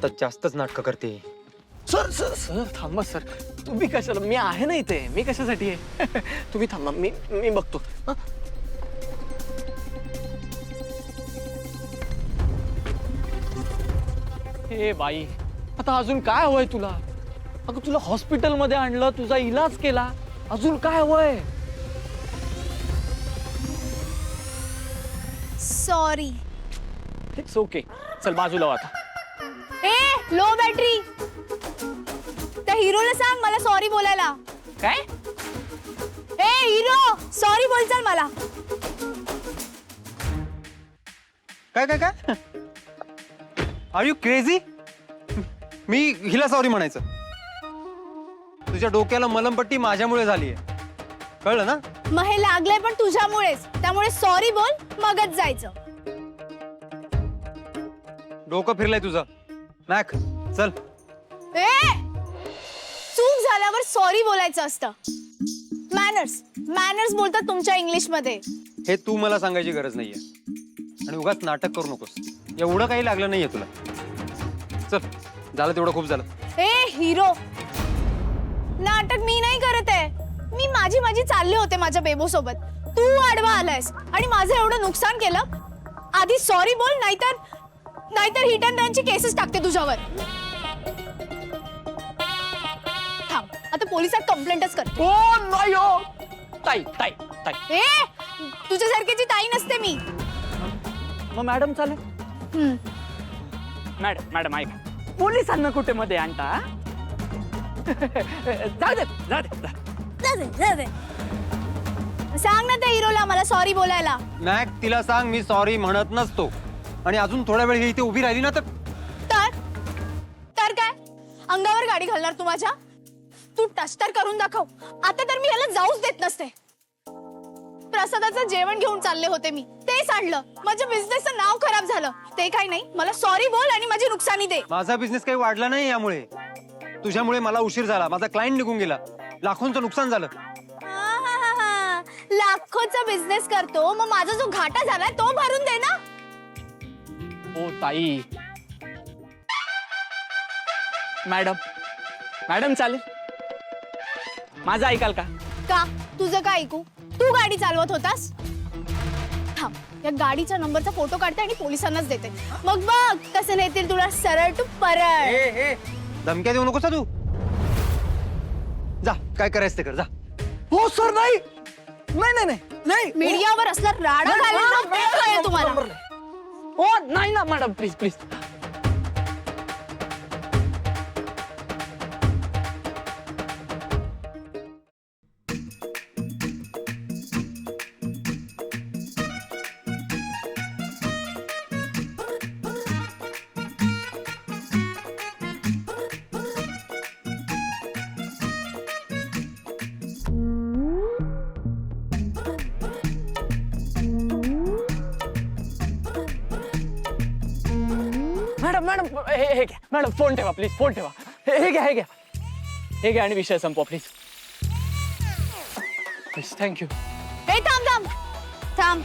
आता जास्तच नाटकं करते. सर सर सर थांबा सर. तुम्ही कशाला? मी आहे ना इथे. मी कशासाठी आहे? तुम्ही थांबा. मी बघतो. हं? हे बाई, आता अजून काय हवंय तुला? अगं तुला हॉस्पिटलमध्ये आणलं, तुझा इलाज केला, अजून काय हवंय? सॉरी. It's okay. चल बाजूला आता. ए लो बॅटरी. त्या हिरोला सांग मला सॉरी बोलायला. काय? ए हिरो सॉरी बोल चल मला. काय काय काय आर यू क्रेझी? मी हिला सॉरी म्हणायचं? तुझ्या डोक्याला मलमपट्टी माझ्यामुळे झालीये, कळलं ना? मग हे लागलंय पण तुझ्यामुळेच. त्यामुळे सॉरी बोल मगच जायचं. डोकं फिरलंय तुझं. मॅक चल. ए चूक झाल्यावर सॉरी बोलायचं असतं. मॅनर्स मॅनर्स बोलतात तुमच्या इंग्लिश मध्ये. हे तू मला सांगायची गरज नाहीये आणि उगाच नाटक करू नकोस. एवढं काही लागलं नाहीये तुला. चल झालं तेवढं खूप झालं. ए हिरो नाटक मी नाही करत आहे. मी माझी चालले होते माझ्या बेबो सोबत. तू आडवा आलायस आणि माझं एवढं नुकसान केलं. आधी सॉरी बोल नाहीतर हिट अँड रनची केसेस टाकते तुझ्यावर. थांब आता पोलिसात कंप्लेंटच कर. ओ नाही हो. ताई ताई ताई. ए तुझ्यासारख्याची ताई नसते मी. मग मॅडम चालेल. मॅडम ऐका, पोलिसांना कुठे मध्ये आणता? जाऊ दे. जा दे. सांग ना त्या हिरोला मला सॉरी बोलायला. मॅक तिला सांग मी सॉरी म्हणत नसतो. आणि अजून थोड्या वेळ इथे उभी राहिली ना तर काय अंगावर गाडी घालणार तू माझ्या? तू टच तर करून दाखव. आता तर मी याला जाऊच देत नसते. प्रसादाचं जेवण घेऊन चालले होते मी, तेच आणलं. माझ्या बिझनेसचं नाव खराब झालं. ते काही नाही, मला सॉरी बोल आणि माझी नुकसानी दे. माझा बिझनेस काही वाढला नाही यामुळे. तुझ्यामुळे मला उशीर झाला, माझा क्लायंट निघून गेला, लाखोंचं नुकसान झालं. लाखोचा बिझनेस करतो, मग माझा जो घाटा झालाय तो भरून दे ना. ओ ताई. मॅडम चालेल. माझं ऐकाल का? का तुझं काय ऐकू? तू गाडी चालवत होतास. थांब या गाडीच्या नंबरचा फोटो काढते आणि पोलिसांनाच देते. मग बघ कसं नेतील तुला सरळ टू परळ. धमक्या देऊ नकोस तू. जा काय करायचं ते कर जा. हो सर. नाही नाही नाही नाही. मीडियावर असला राडा घालेल ना, ते कळेल तुम्हाला. ओ नाही ना मॅडम, प्लीज प्लीज. मॅडम हे घ्या. मॅडम फोन ठेवा प्लीज. फोन ठेवा. हे घ्या आणि विषय संपवा प्लीज. थँक्यू. ए थांब.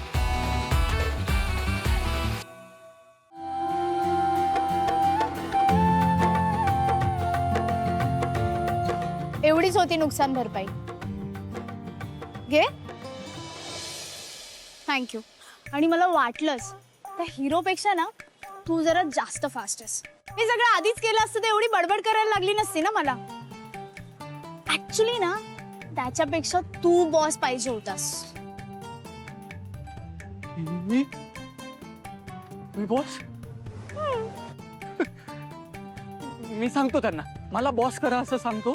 एवढीच होती नुकसान भरपाई. घे. थँक्यू. आणि मला वाटलंच त्या हिरोपेक्षा ना तू जरा जास्त फास्ट आहेस. हे सगळं आधीच केलं असतं तर एवढी बडबड करायला लागली नसती ना मला. ऍक्च्युली ना त्याच्यापेक्षा तू बॉस पाहिजे होतास. मी बॉस? मी सांगतो त्यांना मला बॉस करा असं सांगतो.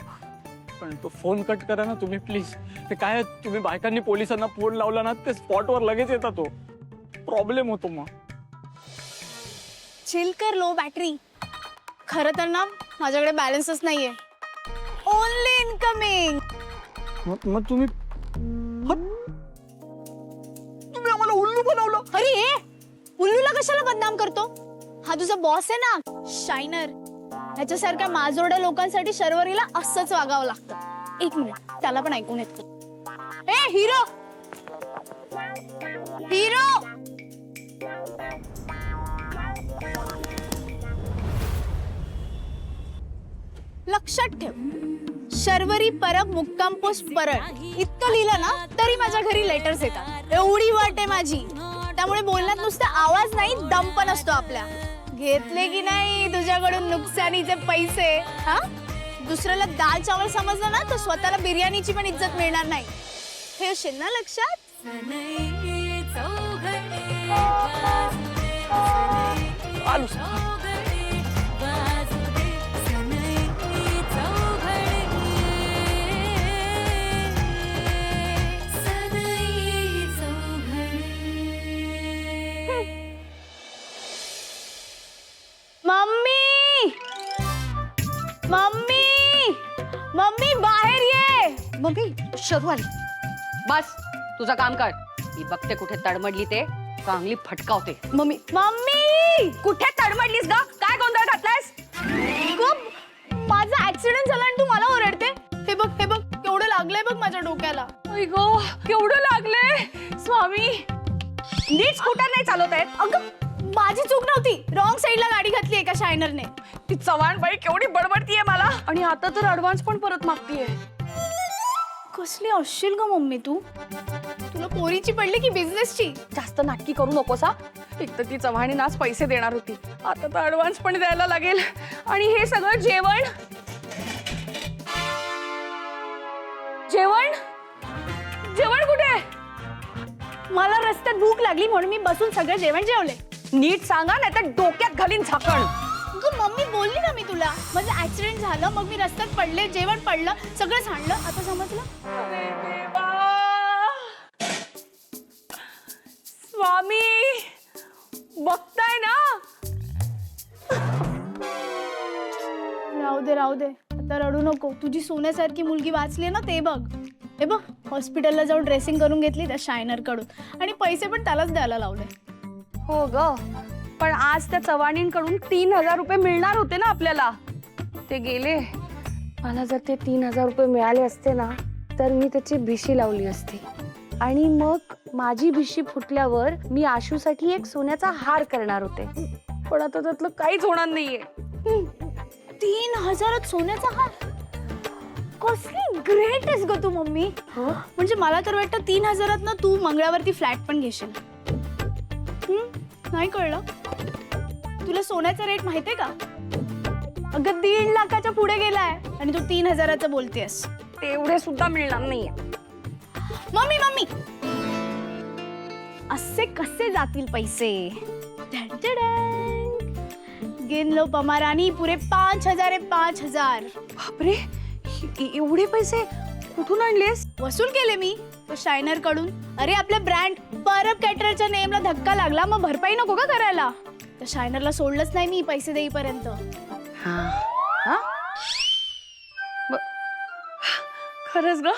पण तो फोन कट करा ना तुम्ही प्लीज. ते काय तुम्ही बायकांनी पोलिसांना फोन लावला ना ते स्पॉटवर लगेच येतात. तो प्रॉब्लेम होतो. मग चिल कर लो बॅटरी. खरं तर ना माझ्याकडे बॅलन्सच नाहीये. Only incoming. मग तुम्ही आम्हाला उल्लू बनवलं. अरे उल्लूला कशाला बदनाम करतो? हा तुझा बॉस आहे ना शायनर. ह्याच्यासारख्या माजोड्या लोकांसाठी शर्वरीला असंच वागावं लागतं. एक मिनिट त्याला पण ऐकून येतो. ए हिरो लक्षात ठेव, शर्वरी परब मुक्काम पोस्ट परळ इतकं लिहिलं ना तरी माझ्या घरी लेटर्स येतात. एवढी वाट आहे माझी. त्यामुळे बोलण्यात नुसता आवाज नाही, दम पण असतो आपल्या. घेतले की नाही तुझ्याकडून नुकसानीचे पैसे? हा, दुसऱ्याला दाल चावल समजलं ना तर स्वतःला बिर्याणीची पण इज्जत मिळणार नाही. ठेवशील ना लक्षात? आलो. मम्मी, मम्मी, मम्मी बाहेर ये. मम्मी शरू आली. बस तुझं काम कर. मी बघते कुठे तडमडली ते चांगली फटकावते. मम्मी, मम्मी कुठे तडमडलीस ग? काय गोंधळ घातलायस? गप, माझा ऍक्सिडेंट झाला आणि तू मला ओरडते. हे बघ, हे बघ केवढं लागलंय बघ माझ्या डोक्याला. गो केवढं लागले स्वामी. नीट स्कूटर नाही चालवतायत. अगं माझी चूक नव्हती. रॉंग साईडला गाडी घातली एका शायनरने. ती चव्हाण बाई केवढी बडबडतीये मला आणि आता तर ऍडव्हान्स पण परत मागतीये. कसली असशील ग मम्मी तू? तुला पोरीची पडली की बिझनेसची? जास्त नाटकी करू नकोस हा. एक तर ती चव्हाणीने आज पैसे देणार होती, आता तर ऍडव्हान्स पण द्यायला लागेल. आणि हे सगळं जेवण जेवण जेवण कुठे? मला रस्त्यात भूक लागली म्हणून मी बसून सगळं जेवण जेवले. नीट सांगा नाही तर डोक्यात घालीन झाकण. अगं मम्मी बोलली ना मी तुला, माझं ऍक्सिडेंट झालं मग मी रस्त्यात पडले, जेवण पडलं, सगळं सांडलं. आता समजलं? अरे देवा. स्वामी बघताय ना. राहू दे राहू दे, आता रडू नको. तुझी सोन्यासारखी मुलगी वाचली ना ते बघ. हे बघ, हॉस्पिटलला जाऊन ड्रेसिंग करून घेतली त्या शायनर कडून आणि पैसे पण त्यालाच द्यायला लावले. हो ग, पण आज त्या चव्हाणींकडून 3,000 रुपये मिळणार होते ना आपल्याला. ते गेले. मला जर ते 3,000 रुपये मिळाले असते ना तर मी त्याची भिशी लावली असती आणि मग माझी भिशी फुटल्यावर मी आशूसाठी एक सोन्याचा हार करणार होते. पण आता त्यातलं काहीच होणार नाहीये. 3,000 सोन्याचा हार? कसली ग्रेट आहेस ग तू मम्मी. म्हणजे मला तर वाटतं 3,000 ना तू मंगळावरती फ्लॅट पण घेशील. नाही कळलं तुला? सोन्याचा रेट माहितीये का? अगं 1.5 लाखाच्या पुढे गेलाय आणि तू 3,000 बोलतेस. तेवढे सुद्धा मिळणार नाहीये. मम्मी मम्मी, असे कसे जातील पैसे? गिनलो पमारानी, पुरे 5,000 आहे. 5,000. बापरे, एवढे पैसे कुठून आणलेस? वसूल केले मी शायनर कडून. अरे आपल्या ब्रँड परब कॅटररच्या नेमला धक्का लागला, मग भरपाई नको का करायला? त्या शायनरला सोडलंच नाही मी पैसे देईपर्यंत. खरंच ग,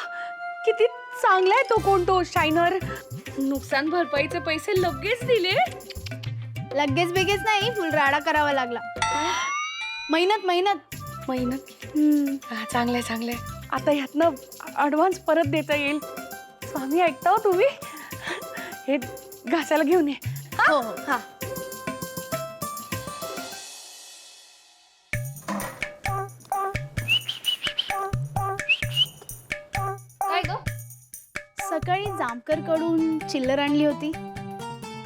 किती चांगला आहे तो कोणतो शायनर. नुकसान भरपाईचे पैसे लगेच दिले. लगेच बेगेच नाही, फुल राडा करावा लागला. मेहनत मेहनत मेहनत. चांगलंय चांगलंय. आता ह्यातनं ऍडव्हान्स परत देता येईल. स्वामी ऐकता हो तुम्ही? हे घासायला घेऊन ये. हो हो. हा. काय ग? सकाळी जामकर कडून चिल्लर आणली होती,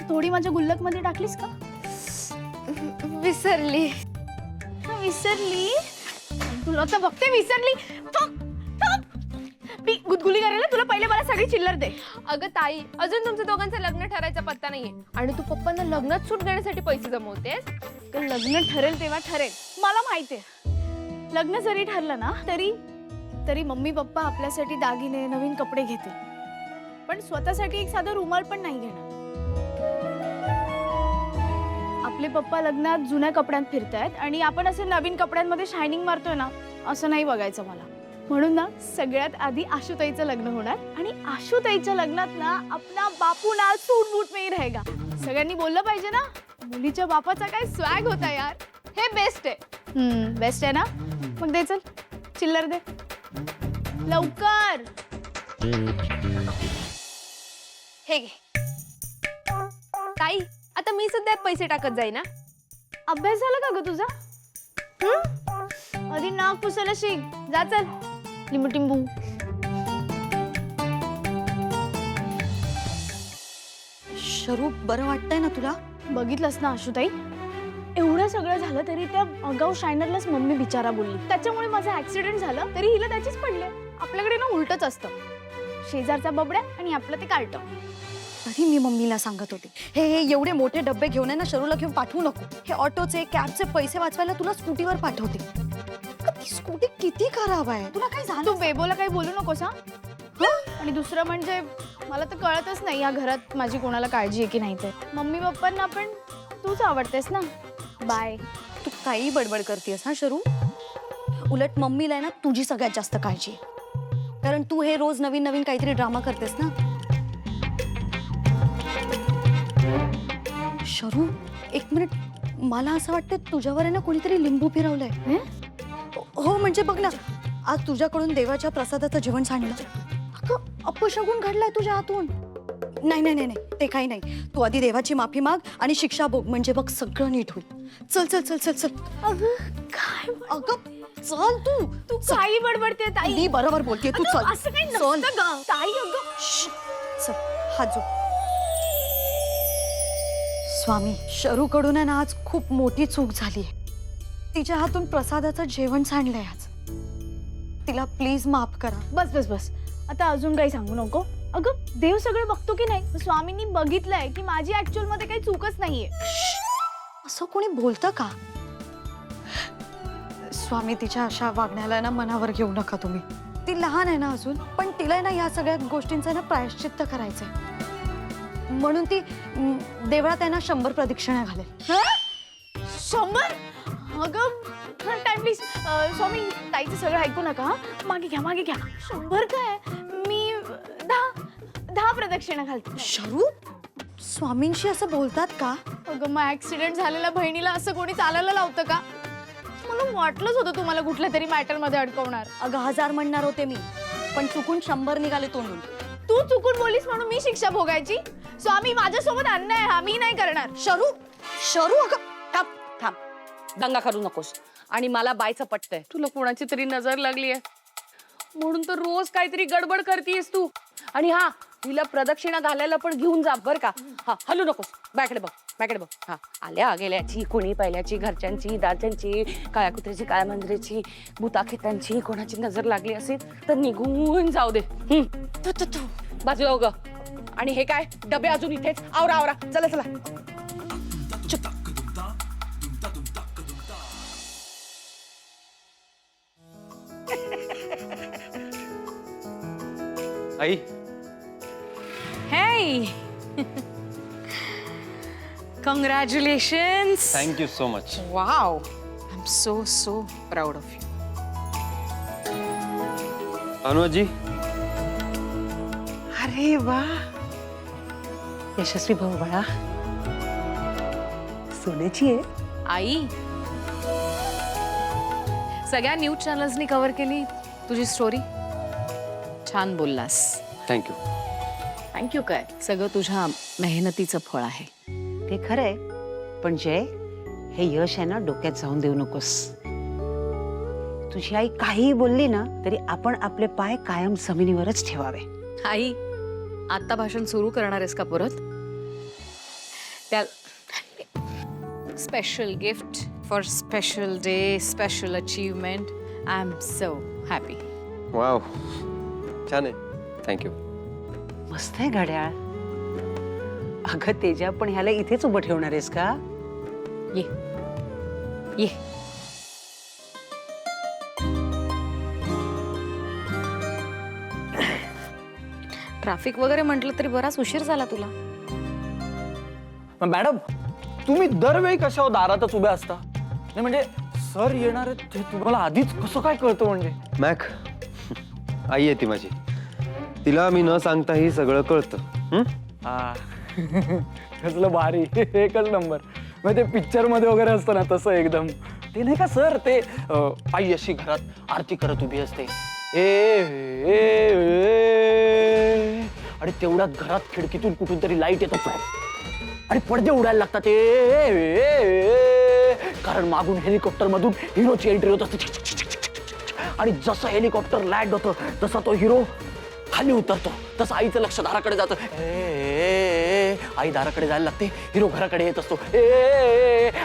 थोडी माझ्या गुल्लक मध्ये टाकलीस का? विसरली. विसरली? तुला तर बघते विसरली. मी गुदगुली करायला तुला पहिले मला सगळी चिल्लर दे. अगं ताई, अजून तुमच्या दोघांचं लग्न ठरायचा पत्ता नाहीये आणि तू पप्पांना लग्नात सूट देण्यासाठी पैसे जमवतेस. लग्न ठरेल तेव्हा ठरेल. मला माहितीये लग्न जरी ठरलं ना तरी मम्मी पप्पा आपल्यासाठी दागिने नवीन कपडे घेतील, पण स्वतःसाठी एक साधा रुमाल पण नाही घेणार. आपले पप्पा लग्नात जुन्या कपड्यात फिरतायत आणि आपण असे नवीन कपड्यांमध्ये शायनिंग मारतोय ना, असं नाही बघायचं मला. म्हणून ना सगळ्यात आधी आशुताईचं लग्न होणार आणि आशुताईच्या लग्नात ना आपला बापू ना सूट बूट में ही रहेगा. सगळ्यांनी बोललं पाहिजे ना, मुलीच्या बापाचा काय स्वॅग होता यार. हे बेस्ट आहे. बेस्ट आहे ना? मग दे, चल चिल्लर दे लवकर. हे घे ताई, आता मी सुद्धा पैसे टाकत जाई ना. अभ्यास झाला का ग तुझा? आधी नाक पुसायला शिक. जा चल. लिंबू टिंबू. शरू बरं वाटतंय ना तुला? बघितलंस ना आशुताई, एवढं सगळं झालं तरी त्या अगाऊ शायनरलाच मम्मी बिचारा बोलली. त्याच्यामुळे माझा ऍक्सिडेंट झालं तरी हिला त्याचीच पडले. आपल्याकडे ना उलटच असतं, शेजारचा बबड्या आणि आपलं ते कार्ट. तरी मी मम्मीला सांगत होते, हे एवढे मोठे डब्बे घेऊन आहे ना शरूला घेऊन पाठवू नको. हे ऑटोचे कॅबचे पैसे वाचवायला तुला स्कूटीवर पाठवते. ती स्कूटी किती खराब आहे. तुला काय झालं? तू बेबोला काही बोलू नकोस हा. आणि दुसरं म्हणजे मला तर कळतच नाही या घरात माझी कोणाला काळजी आहे की नाही. ते मम्मी पप्पांना पण तूच आवडतेस ना. बाय. तू काही बडबड करतेस हा शरू. उलट मम्मीला आहे ना तुझी सगळ्यात जास्त काळजी आहे, कारण तू हे रोज नवीन नवीन काहीतरी ड्रामा करतेस ना. शरू एक मिनिट, मला असं वाटतं तुझ्यावर आहे ना कोणीतरी लिंबू फिरवलंय. हो म्हणजे बघ ना, आज तुझ्याकडून देवाच्या प्रसादाचं जेवण सांडलं. अगं अपशगुन घडलाय तुझ्या हातून. नाही नाही नाही नाही, ते काही नाही. तू आधी देवाची माफी माग आणि शिक्षा भोग, म्हणजे बघ सगळं नीट होईल. चल चल चल चल चल. काय अगं चल तू. तू काही बडबडते ताई. मी बरोबर बोलतेय, तू चल. असं काही चल. नसतं ग ताई. अगं श्श. चल हात जो. स्वामी, शरूकडून आहे ना आज खूप मोठी चूक झाली. तिच्या हातून प्रसादाचं जेवण सांडलंय आज. तिला प्लीज माफ करा. बस बस बस, आता अजून काही सांगू नको. अगं देव सगळं बघतो की नाही. स्वामींनी बघितलंय की माझी ऍक्च्युअल मध्ये काही चूकच नाहीये. असं कोणी बोलतं का? स्वामी, तिच्या अशा वागण्याला ना मनावर घेऊ नका तुम्ही. ती लहान आहे ना अजून, पण तिला ना या सगळ्या गोष्टींचं ना प्रायश्चित्त करायचंय. म्हणून ती देवळात आहे ना 100 प्रदक्षिणा घालेल. 100? अगं टाइम प्लीज. स्वामी, ताईचं सगळं ऐकू नका हा. मागे घ्या मागे घ्या. 100 काय, मी 10 प्रदक्षिणा घालते. शरू, स्वामींशी असं बोलतात का? अगं मग ऍक्सिडेंट झालेल्या बहिणीला असं कोणी चालायला लावतं का? मला वाटलंच होतं तुम्हाला कुठल्या तरी मॅटर मध्ये अडकवणार. अगं 1000 म्हणणार होते मी, पण चुकून 100 निघाले तोंडून. तू चुकून बोलीस म्हणून मी शिक्षा भोगायची? स्वामी, माझ्यासोबत अन्याय हा मी नाही करणार. शरू, शरू अगं थांब थांब, दंगा करू नकोस. आणि मला बायचं पटतंय, तुला कोणाची तरी नजर लागली आहे म्हणून तर रोज काहीतरी गडबड करतीयस तू. आणि हा, हिला प्रदक्षिणा घालायला पण घेऊन जा बर का. हा, हलू नकोस. बॅकडे बघ, बॅकडे बघ. हा, आल्या गेल्याची, कोणी पहिल्याची, घरच्यांची, दाल्च्यांची, काळ्या कुत्र्याची, काळ्या मांजरीची, भूताखेतांची कोणाची नजर लागली असेल तर निघून जाऊ दे. बाजू हो ग. आणि हे काय डबे अजून इथेच. आवरा आवरा, चला चला. चुप. आई, Hey! Congratulations! Thank you so much. Wow! I'm so proud of you. Anuji, अरे वा, यशस्वी भाऊ बाळा, सोन्याची आहे. आई, सगळ्या न्यूज चॅनल्सनी कव्हर केली तुझी स्टोरी. छान बोललास. थँक्यू. थँक्यू काय, सगळं तुझ्या मेहनतीचं फळ आहे. ते खरंय, पण जय, हे यश आहे ना डोक्यात जाऊन देऊ नकोस. तुझी आई काहीही बोलली ना तरी आपण आपले पाय कायम जमिनीवरच ठेवावे. आई, आता भाषण सुरू करणार आहेस का परत? त्या special gift for special day, special achievement. I am so happy. Wow, छान आहे. थँक्यू. मस्त आहे घड्याळ. अगं तेजा, पण ह्याला इथेच उभं ठेवणार आहेस का? ये ये. ट्रॅफिक वगैरे म्हटलं तरी बराच उशीर झाला तुला. मॅडम, तुम्ही दरवेळी कशा दारातच उभ्या असता? नाही म्हणजे सर येणार आहेत ते तुम्हाला आधीच कसं काय कळतं? म्हणजे मॅक, आई आहे ती माझी. तिला मी न सांगताही सगळं कळतं. हा. कसलं भारी, एकच नंबर. मग ते पिक्चर मध्ये वगैरे असतं ना तसं एकदम. ते नाही का सर, ते आई अशी घरात आरती करत उभी असते, आणि तेवढ्यात घरात खिडकीतून कुठून तरी लाईट येतो आणि पडदे उडायला लागतात, कारण मागून हेलिकॉप्टर मधून हिरोची एंट्री होत असते. आणि जसं हेलिकॉप्टर लँड होतं तसा तो हिरो खाली उतरतो तसं आईचं लक्ष दाराकडे जातं. आई दाराकडे जायला लागते, हिरो घराकडे येत असतो.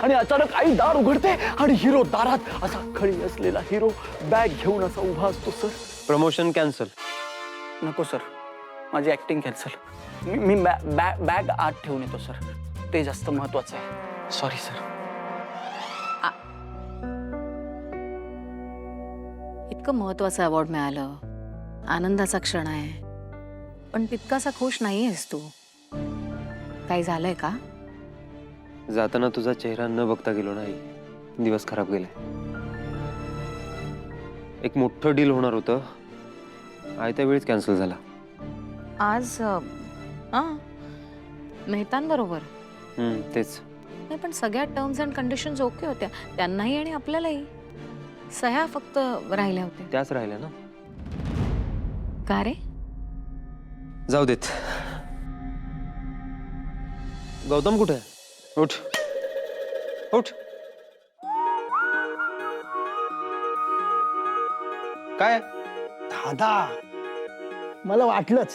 आणि अचानक आई दार उघडते आणि हिरो दारात असा खळी असलेला हिरो बॅग घेऊन असा उभा असतो. Sir promotion cancel. नको सर, माझी ऍक्टिंग कॅन्सल. मी बॅग आत ठेवून येतो सर, ते जास्त महत्वाचं आहे. Sorry sir. इतकं महत्वाचं अवॉर्ड मिळालं, आनंदाचा क्षण आहे, पण तितकासा खुश नाहीयेस तू. काही झालंय का? जाताना तुझा चेहरा न बघता गेलो नाही, दिवस खराब गेले. एक मोठं डील होणार होतं, आयत्या वेळीच कॅन्सल झाला. आज मेहतांबरोबर? तेच. नाही, पण सगळ्या टर्म्स अँड कंडिशन्स ओके होत्या, त्यांनाही आणि आपल्यालाही. सह्या फक्त राहिल्या होत्या. त्याच राहिल्या ना. का रे? जाऊ देत. गौतम कुठे आहे? उठ उठ. काय? दादा, मला वाटलंच.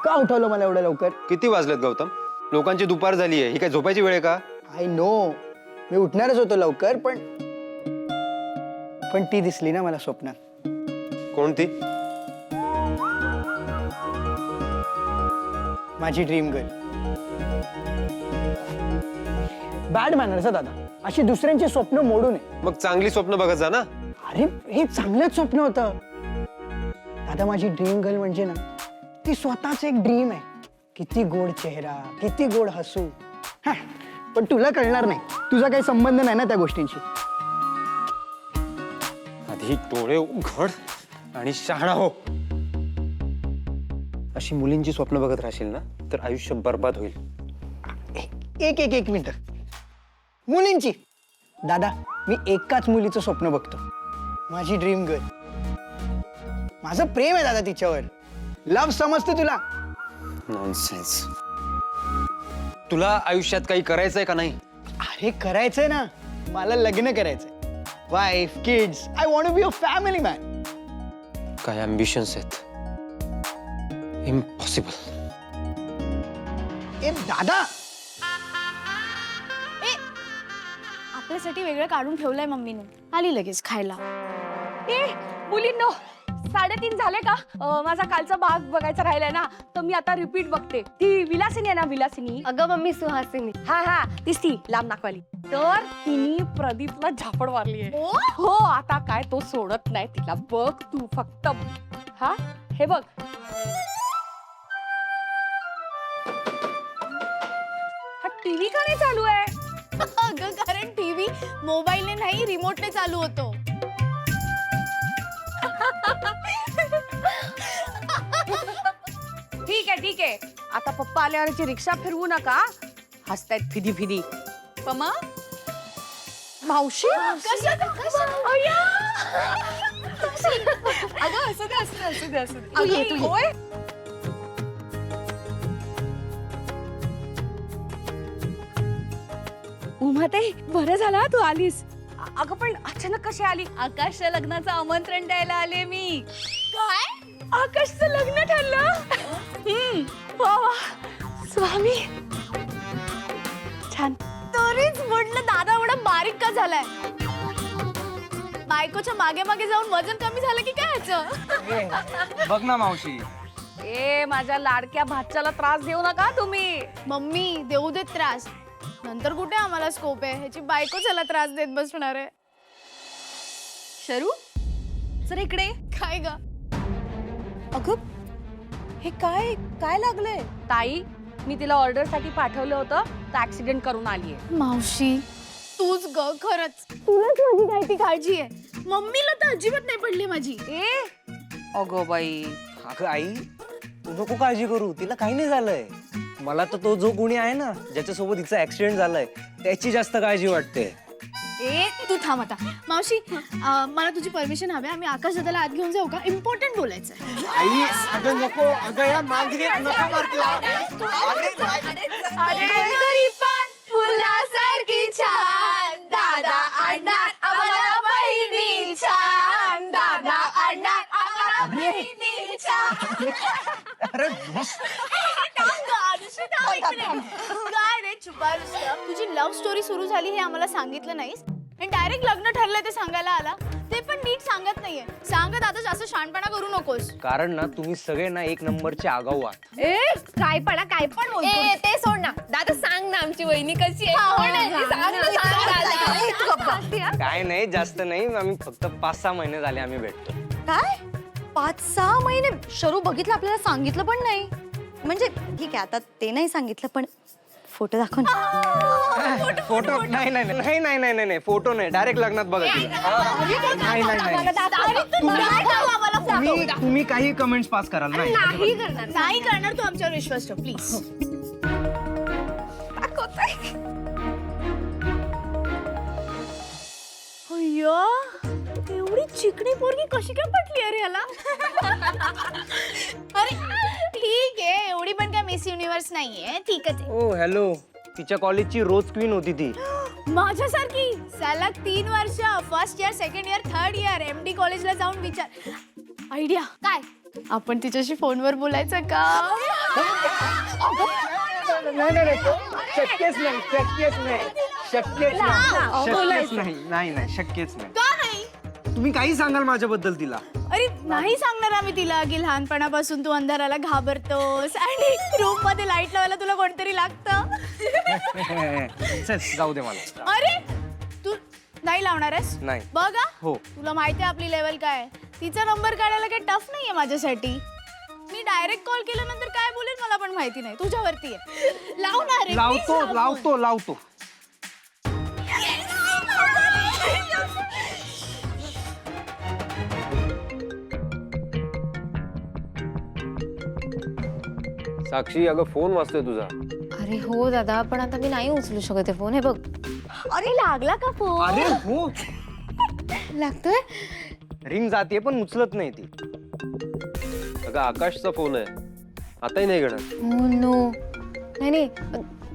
का उठवलं मला एवढं लवकर? किती वाजलेत गौतम? लोकांची दुपार झाली आहे, ही काय झोपायची वेळ आहे का? आय नो, मी उठणारच होतो लवकर, पण ती दिसली ना मला स्वप्नात. कोणती? माझी ड्रीम गर्ल. बॅड मॅनर्स दादा, अशी दुसऱ्यांची स्वप्न मोडू नये. मग चांगली स्वप्न बघत जा ना. अरे हे चांगलंच स्वप्न होतं दादा. माझी ड्रीम गर्ल म्हणजे ना, ती स्वतःच एक ड्रीम आहे. किती गोड चेहरा, किती गोड हसू. हा, पण तुला कळणार नाही, तुझा काही संबंध नाही ना त्या गोष्टींशी. आधी डोळे उघड आणि शहाणा हो. अशी मुलींची स्वप्न बघत राहशील ना, तर आयुष्य बर्बाद होईल. एक मिनिट. मुलींची दादा, मी एकाच मुलीचं स्वप्न बघतो, माझी ड्रीम गर्ल. माझं प्रेम आहे दादा तिच्यावर. लव्ह समजतं तुला? नॉनसेन्स. तुला आयुष्यात काही करायचंय का नाही? अरे करायचंय ना, मला लग्न करायचंय. Wife, kids. I want to be a family man. काय अम्बिशन्स आहेत? इम्पॉसिबल. ए दादा, आपल्यासाठी वेगळं काढून ठेवलंय मम्मीने. आली लगेच खायला. ए मुलींनो, 3:30 झाले का? माझा कालचा भाग बघायचा राहिलाय ना, तर मी आता रिपीट बघते. ती विलासिनी आहे ना, विलासिनी. अगं मम्मी, सुहासिनी. हा तीच ती लांब नाकवाली. तर तिने प्रदीपला झापड मारली आहे. हो, आता काय तो सोडत नाही तिला. बघ तू फक्त. हा, हे बघ. हा टीव्ही का नाही चालू आहे? अगं कारण टीव्ही मोबाईलने नाही, रिमोटने चालू होतो. ठीक आहे. आता पप्पा आल्यावरची रिक्षा फिरवू नका. हसतायत फिदी फिदी. पमा, मावशी. अगं असू दे. तू ये. होय. उमाताई, बरं झालं तू आलीस. अगं पण अचानक कशी आली? आकाशच्या लग्नाचं आमंत्रण द्यायला आले मी. काय? आकाशचं लग्न ठरलं? वा वा, स्वामी. छान. तरीच म्हटलं दादा एवढा बारीक का झालाय? बायकोच्या मागे मागे जाऊन वजन कमी झालं की काय ह्याचं? बघ ना मावशी. ए माझ्या लाडक्या भाच्याला त्रास देऊ नका तुम्ही. मम्मी देऊ देत त्रास, नंतर कुठे आम्हाला स्कोप आहे? ह्याची बायको त्याला त्रास देत बसणार आहे. शरू, सर इकडे. काय ग? अगं, हे काय काय लागलंय? ताई, मी तिला ऑर्डर साठी पाठवलं होतं, तर ऍक्सिडेंट करून आलीये. मावशी तूच ग, खरंच तुलाच माझी काय ती काळजी आहे. मम्मीला तर अजिबात नाही पडली माझी. ए अगो बाई. अगं आई, तू नको काळजी करू, तिला काही नाही झालंय. मला तर तो जो कोणी आहे ना, ज्याच्यासोबत तिचा ऍक्सिडेंट झालाय, त्याची जास्त काळजी वाटते. ए तू थांब आता. मावशी मला तुझी परमिशन हवी. आम्ही आकाश दादाला आत घेऊन जाऊ का? इम्पॉर्टंट बोलायचं आहे. आई, अगं नको, अगं या मांजरीत नको फुलासारखी छान दादा आणणार आम्हाला बहिणी छान दादा तुझी लव्ह स्टोरी सुरू झाली हे आम्हाला सांगितलं नाहीस आणि डायरेक्ट लग्न ठरलंय ते सांगायला आला. ते पण नीट सांगत नाहीये. सांगत आता जास्त शहाणपणा करू नकोस. कारण ना तुम्ही सगळे ना एक नंबरचे आगाऊ आहात. ए काय पण बोलतो. ते सोड ना दादा, सांग ना आमची वहिनी कशी आहे. कोण आहे ती? सांग ना, सांग दादा. काय नाही, जास्त नाही, आम्ही फक्त 5-6 महिने झाले आम्ही भेटतो. काय 5-6 महिने? शरू बघितलं, आपल्याला सांगितलं पण नाही. म्हणजे ठीक आहे, आता ते नाही सांगितलं, पण फोटो दाखव ना. फोटो नाही नाही नाही नाही नाही नाही फोटो नाही, डायरेक्ट लग्नात बघा तुम्ही. नाही नाही नाही, तुम्ही काही कमेंट्स पास कराल नाही. नाही करणार. तू आमच्यावर विश्वास ठेव प्लीज. एवढी चिकणी पोरगी कशी काय पटली अरे याला? अरे ठीक आहे, एवढी पण काय मिस युनिव्हर्स नाहीये. ठीकच आहे. ओ हॅलो, तिच्या कॉलेजची रोज क्वीन होती ती. माझ्यासारखी सलग 3 वर्ष, first year, second year, third year MD कॉलेजला जाऊन विचार. आयडिया काय? आपण तिच्याशी फोनवर बोलायचं का? नाही नाही शक्यच नाही, शक्यच नाही, शक्यच नाही, नाही नाही शक्यच नाही. का नाही? तुम्ही काही सांगाल माझ्याबद्दल तिला? अरे नाही सांगणार आम्ही तिला की लहानपणापासून तू अंधाराला घाबरतोस आणि रूम मध्ये लाईट लावायला तुला कोणतरी लागतं. चल जाऊ दे मला. अरे तू नाही लावणार आहेस? नाही. बघा हो. तुला माहिती आहे आपली लेवल काय. तिचा नंबर काढायला काही टफ नाहीये माझ्यासाठी. मी डायरेक्ट कॉल केल्यानंतर काय बोलेल मला पण माहिती नाही. तुझ्यावरती आहे. लावणार आहे. लावतो लावतो लावतो. साक्षी, अगं फोन वाजतोय तुझा. अरे हो दादा, पण आता मी नाही उचलू शकत फोन. हे बघ. अरे लागला का फोन? अरे हो, लागतोय. रिंग जाते पण उचलत नाही ती. अगं आकाशचा फोन आहे, आताही नाही घेणार. हो नो. नाही नाही,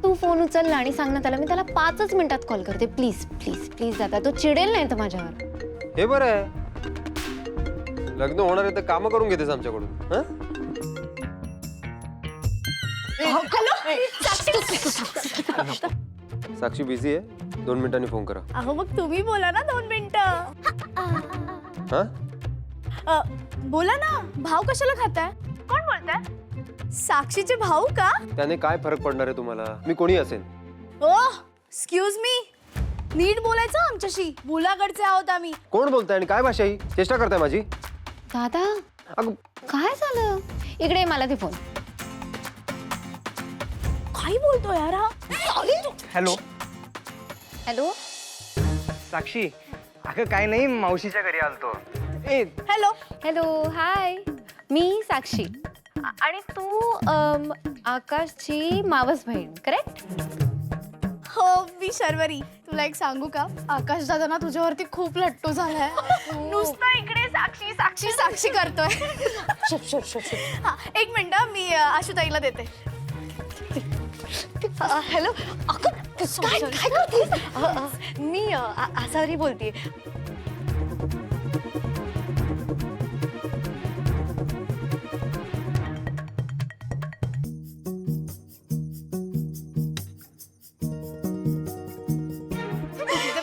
तू फोन उचल आणि सांग ना त्याला. मी त्याला 5 मिनिटात कॉल करते. प्लीज प्लीज प्लीज दादा, तो चिडेल नाही तर माझ्यावर. हे बरं आहे, लग्न होणार आहे तर कामं करून घेतेस आमच्याकडून. हं? साक्षी बिझी आहे, 2 मिनिटांनी फोन करा. अहो मग तुम्ही बोला ना 2 मिनिटं. हा, बोला ना. भाव कशाला खाताय? कोण बोलताय? साक्षीचे भाऊ का? त्याने काय फरक पडणार आहे तुम्हाला? मी कोणी असेल. ओ एक्सक्यूज मी, नीट बोलायचं आमच्याशी. मुलाकडचे आहोत आम्ही. कोण बोलताय आणि काय भाषा ही? चेष्टा करताय माझी? दादा अगं काय झालं? इकडे ये, मला ते फोन. काय बोलतो यार हा? हॅलो हॅलो साक्षी, अगं काय नाही, मावशीच्या घरी आलतो. ए हॅलो. हॅलो हाय, मी साक्षी आणि तू आकाशची मावस बहीण, करेक्ट? हो मी शर्वरी. तुला एक सांगू का? आकाश दादा ना तुझ्यावरती खूप लट्टू झालाय. नुसतं इकडे साक्षी साक्षी साक्षी करतोय. हा एक मिनिट, मी आशुताईला देते. हॅलो, काय करतेस? मी आसावरी बोलतेय.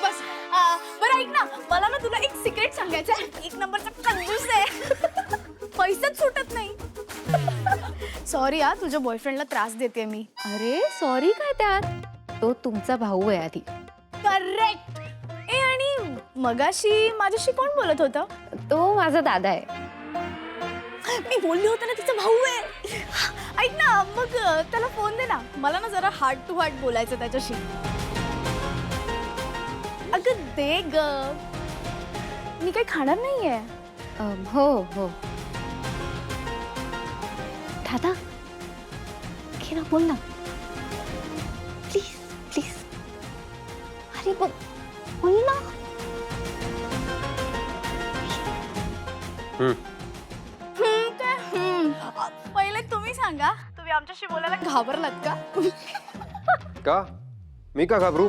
बस बरं ऐक ना, मला ना तुला एक सिक्रेट सांगायचं आहे. 1 नंबरचा कंजूस आहे. पैसाच सुटत नाही. सॉरी हा, तुझ्या बॉयफ्रेंडला त्रास देते मी. अरे सॉरी काय त्यात? तो तुमचा भाऊ आहे आधी. करेक्ट. ए आणि मगाशी माझ्याशी कोण बोलत होतं? तो माझा दादा आहे. मी बोलली होते ना तिचा भाऊ आहे. ऐक ना, मग त्याला फोन दे ना. मला ना जरा हार्ट टू हार्ट बोलायचं त्याच्याशी. अगं दे ग. मी काही खाणार नाहीये. हो हो दादा, घे ना, बोल ना प्लीज प्लीज. अरे बोल ना. पहिले तुम्ही सांगा, तुम्ही आमच्याशी बोलायला घाबरलात का? का? मी का घाबरू?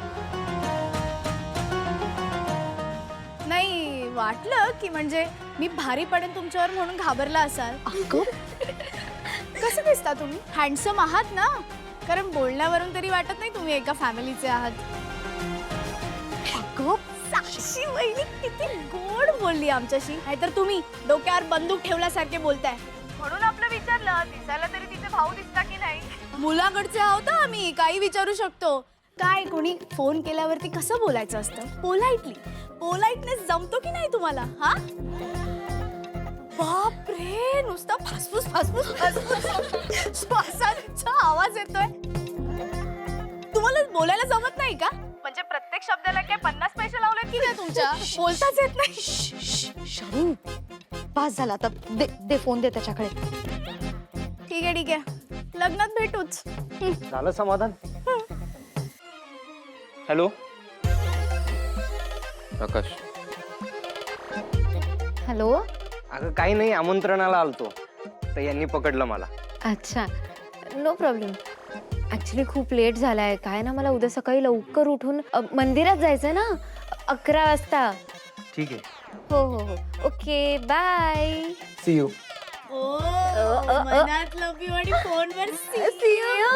नाही, वाटलं की म्हणजे मी भारी पडेन तुमच्यावर म्हणून घाबरला असाल. कसं दिसता तुम्ही? हँडसम आहात ना? कारण बोलण्यावरून तरी वाटत नाही तुम्ही एका फॅमिलीचे आहात. अगं, साक्षी वहिनी किती गोड बोलली आमच्याशी. नाहीतर तुम्ही डोक्यावर बंदूक ठेवल्यासारखे बोलताय. म्हणून आपलं विचारलं, दिसायला तरी तिचे भाऊ दिसता की नाही. मुलाकडचे आहोत आम्ही, काही विचारू शकतो. काय कोणी फोन केल्यावरती कसं बोलायचं असतं? पोलाइटनेस जमतो की नाही तुम्हाला? हा, बाप रे, नुसता फासफूस फासफूस फासफूस श्वासाचा आवाज येतोय. तुम्हाला बोलायला जमत नाही का? म्हणजे प्रत्येक शब्दाला काय 50 पैसे लावले की नाही तुमच्या? बोलताच येत नाही. शरू, पास झाला आता. दे फोन दे त्याच्याकडे. ठीक आहे, लग्नात भेटूच. झालं समाधान. हॅलो आकाश, हॅलो. अगं काही नाही, आमंत्रणाला आलतो तर यांनी पकडलं मला. अच्छा, नो प्रॉब्लेम. ऍक्च्युली खूप लेट झालाय. काय ना, मला उद्या सकाळी लवकर उठून मंदिरात जायचंय ना, 11 वाजता. ठीक आहे, हो. Okay, bye. See you. मनात लव यू आणि फोनवर See you.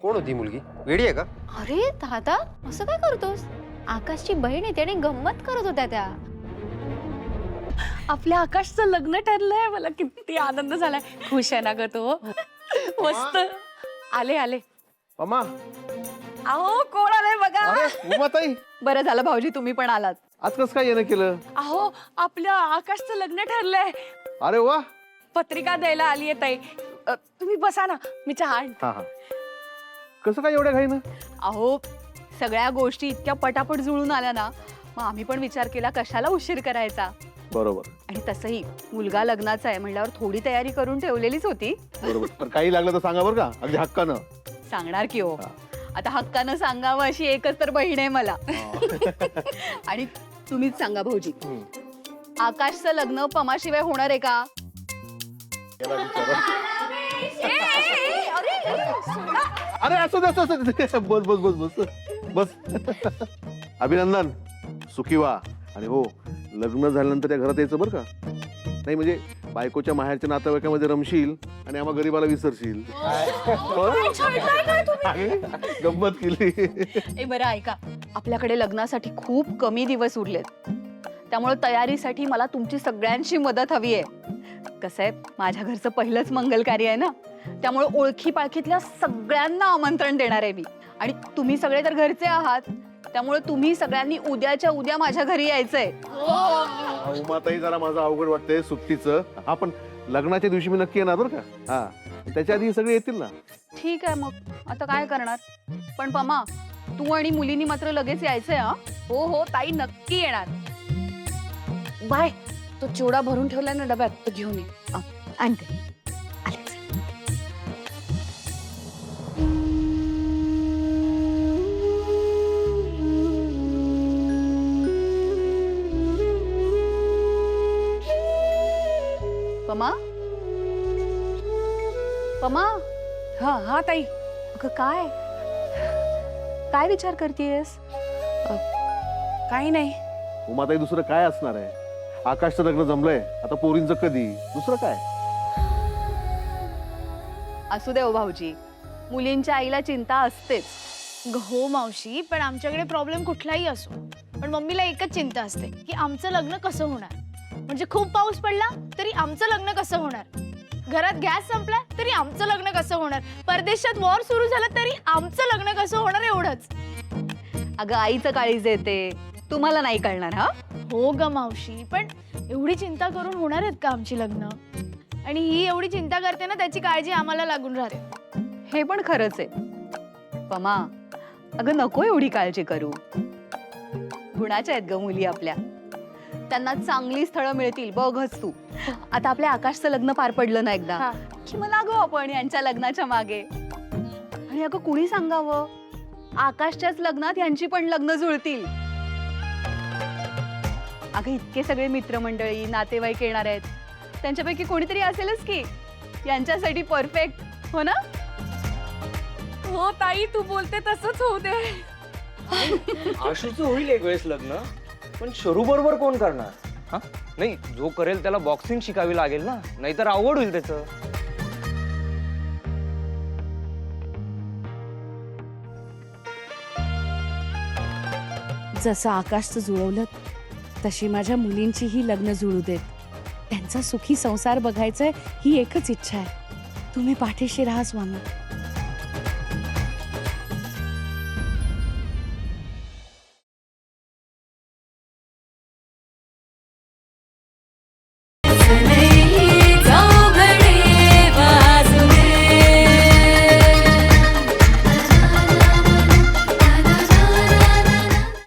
कोण होती मुलगी? वेडी आहे का? अरे दादा, असं काय करतोस? आकाशची बहीण आहे, त्याने गंमत करत होत्या त्या. आपल्या आकाशचं लग्न ठरलंय. मला किती आनंद झालाय. खुश आहे ना ग तो? मस्त. आले. मामा. अहो, कोण आलंय बघा. अरे उमाताई, बरं झालं भाऊजी तुम्ही पण आलात. आज कसं काय येणं केलं? अहो, आपल्या आकाशचं लग्न ठरलंय. अरे वा. पत्रिका द्यायला आलीये ताई. तुम्ही बसा ना, मी चहा आणते. हा. कसं काय एवढ्या घाईनं? अहो, सगळ्या गोष्टी इतक्या पटापट जुळून आल्या ना, मग आम्ही पण विचार केला कशाला उशीर करायचा. बरोबर. आणि तसंही मुलगा लग्नाचा आहे म्हणल्यावर थोडी तयारी करून ठेवलेलीच होती. बरोबर. पण काही लागलं तर सांगा बरं का, अगदी हक्कानं. सांगणार की हो. आता हक्कानं सांगावं अशी एकच तर बहीण आहे मला. आणि तुम्हीच सांगा भाऊजी, आकाशचं लग्न पमाशिवाय होणार आहे का? अरे असं बस. अभिनंदन, सुखी व्हा. आणि हो, लग्न झाल्यानंतर या घरात यायचं बरं का. नाही म्हणजे बायकोच्या माहेरच्या नातेवाईकामध्ये रमशील आणि आम्हा गरीबाला विसरशील. गंमत केली. बरं ऐका, आपल्याकडे लग्नासाठी खूप कमी दिवस उरलेत. त्यामुळे तयारीसाठी मला तुमची सगळ्यांची मदत हवी आहे. कसं आहे, माझ्या घरचं पहिलंच मंगल कार्य आहे ना, त्यामुळे ओळखी पाळखीतल्या सगळ्यांना आमंत्रण देणार आहे मी. आणि तुम्ही सगळे तर घरचे आहात, त्यामुळे तुम्ही सगळ्यांनी उद्याच्या उद्या माझ्या घरी यायचंय. उमाताई, जरा माझं अवघड वाटतंय सुट्टीचं. हा, पण लग्नाच्या दिवशी मी नक्की येणार बरं का. हा, त्याच्या आधी सगळे येतील ना. ठीक आहे, मग आता काय करणार. पण पमा, तू आणि मुलींनी मात्र लगेच यायचंय. हा, हो ताई नक्की येणार. बाय. तो चिवडा भरून ठेवलाय ना डब्यात, तो घेऊन ये. आणते. पमा. हा ताई. अगं काय विचार करतेस? काही नाही. उमाताई, दुसरं काय असणार आहे? आकाशचं लग्न जमलंय, आता पोरींचं कधी, दुसरं काय? असू दे हो भाऊजी, मुलींच्या आईला चिंता असतेच. हो मावशी, पण आमच्याकडे प्रॉब्लेम कुठलाही असो, पण मम्मीला एकच चिंता असते की आमचं लग्न कसं होणार. म्हणजे खूप पाऊस पडला तरी आमचं लग्न कसं होणार, घरात गॅस संपला तरी आमचं लग्न कसं होणार, परदेशात वॉर सुरू झालं तरी आमचं लग्न कसं होणार, एवढंच. अगं, आईचं काळीज येते, तुम्हाला नाही कळणार. हा, हो ग मावशी, पण एवढी चिंता करून होणार आहेत का आमची लग्न? आणि ही एवढी चिंता करते ना, त्याची काळजी आम्हाला लागून राहते. हे पण खरंच आहे पमा. अगं, नको एवढी काळजी करू. गुणाच्या आहेत ग मुली आपल्या, त्यांना चांगली स्थळं मिळतील, बघच तू. आता आपल्या आकाशचं लग्न पार पडलं ना एकदा, की मग लागू आपण यांच्या लग्नाच्या मागे. आणि अगं, कुणी सांगावं, आकाशच्याच लग्नात यांची पण लग्न जुळतील. अगं, इतके सगळे मित्रमंडळी नातेवाईक येणार आहेत, त्यांच्यापैकी कोणीतरी असेलच की यांच्यासाठी परफेक्ट. हो ना? हो ताई, तू बोलते तसंच होऊ दे. आशूचं होईल एक वेळेस लग्न, पण शरू बरोबर कोण करणार? हा, नाही, जो करेल त्याला बॉक्सिंग शिकावी लागेल ना, नाहीतर अवघड होईल त्याचं. जसं आकाशचं जुळवलं तशी माझ्या मुलींचीही लग्न जुळू देत. त्यांचा सुखी संसार बघायचाय ही एकच इच्छा आहे. तुम्ही पाठीशी राहा स्वामी.